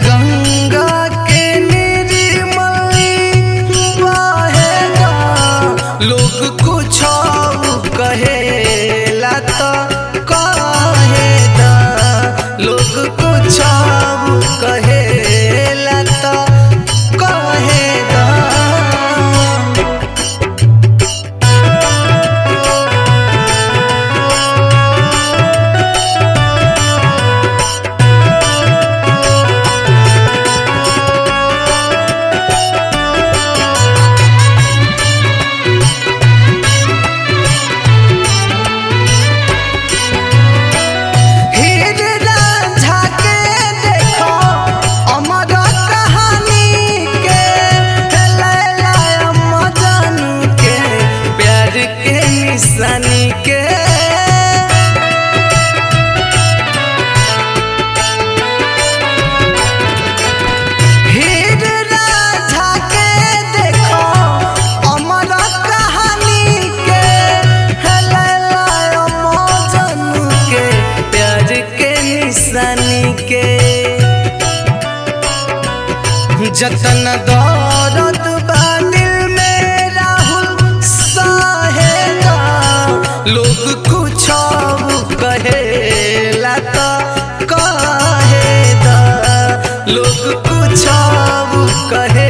गंगा के निर्मल बहेगा, लोग कुछ कहेला तो कहेदा, लोग कुछ कहेला तो कहेदा। निशानी के हीर राझा के देखो अमर कहानी के, लैला मजनू के प्यार के निशानी के। जतन दर्द बा दिल में राहुल सहेगा, लोग कुछ कहेला तो कहेदा, लोग कुछ कहे